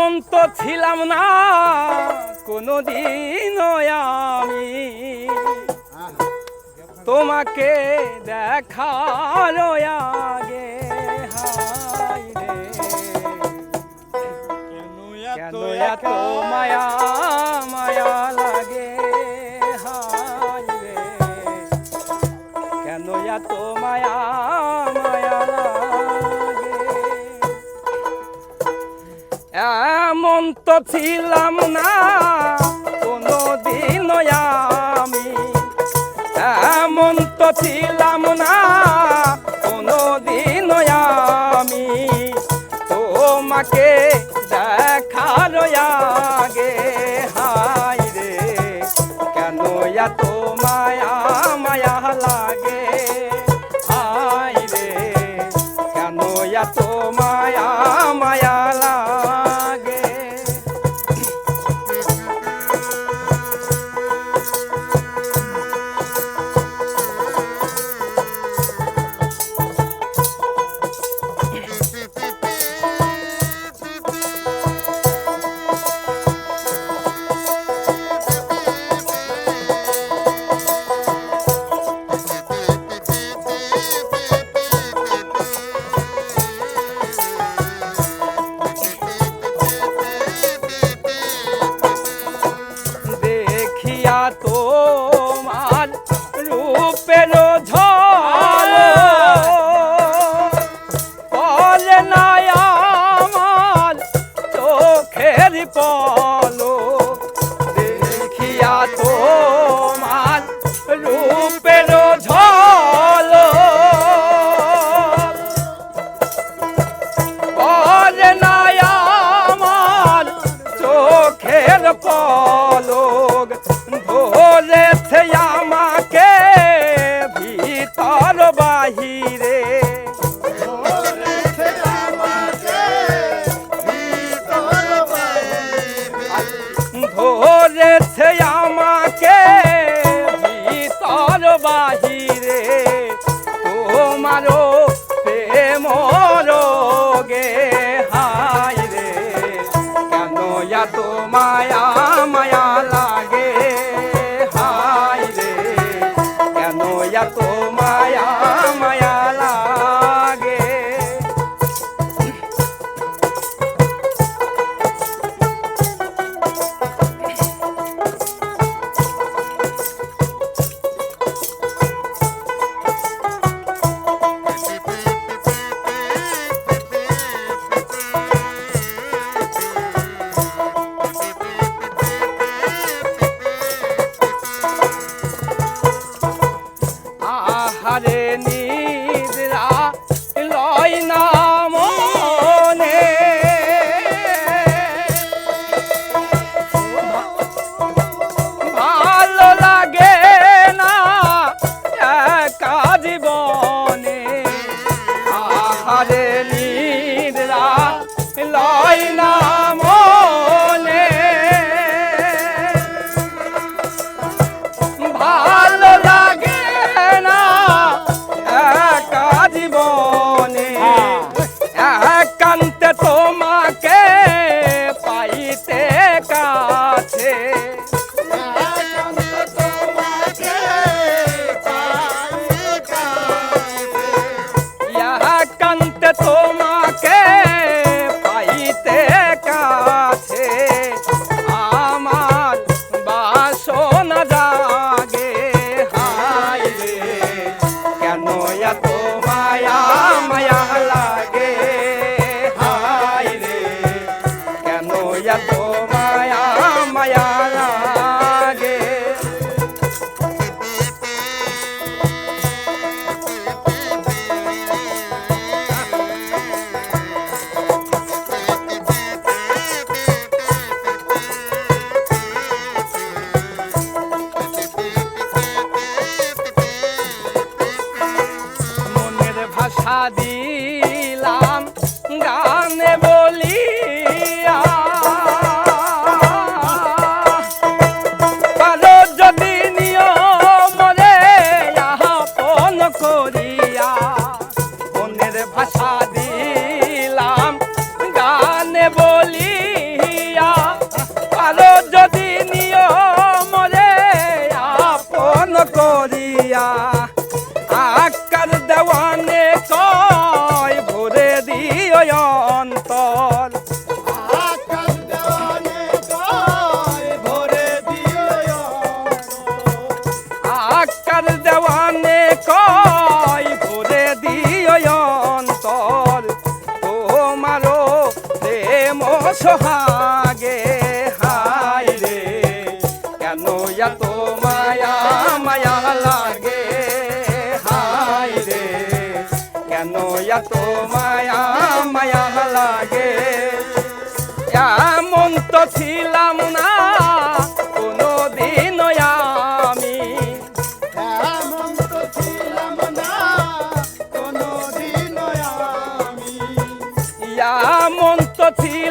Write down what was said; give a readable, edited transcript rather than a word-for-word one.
এমন তো ছিলাম না কোনোদিন আমি তোমাকে দেখার আগে। হায় রে কেন এত মায়া মায়া লাগে। হায় রে কেন এত মায়া মায়া লাগে। এমন তো ছিলাম না কোনোদিন আমি, এমন তো ছিলাম না কোনোদিন আমি তোমাকে দেখার আগে। হায় রে কেন এত মায়া মায়া লাগে। হায় রে কেন এত মায়া মায়া লাগে। দেখিয়া তোমার রূপের ঝলক পলে না আমার চোখের পলক। দেখিয়া তোমার রূপের ঝলক পলে না আমার চোখের পলক। ধরেছে আমাকে ভিতর বাহিরে, ধরেছে আমাকে ভিতর বাহিরে তোমারও প্রেম রোগে। হায় রে কেন এত মায়া মায়া লাগে। হায় রে কেন এত মায়া মায়া লাগে। আহারে করিয়া আকার দেওয়ানে কয় ভরে দিও অন্তর আকাশ দেওয়ানে কয় ভরে দিও আকার দেওয়ানে কয় ভরে দিও অন্তর তোমারও প্রেম সোহাগে হায় রে কেন এত মায়া মায়া লাগে হায় রে কেন এত মায়া মায়া লাগে এমন তো ছিলাম না কোনো দিন আমি এমন তো ছিলাম না কোনোদিন আমি এমন তো ছিল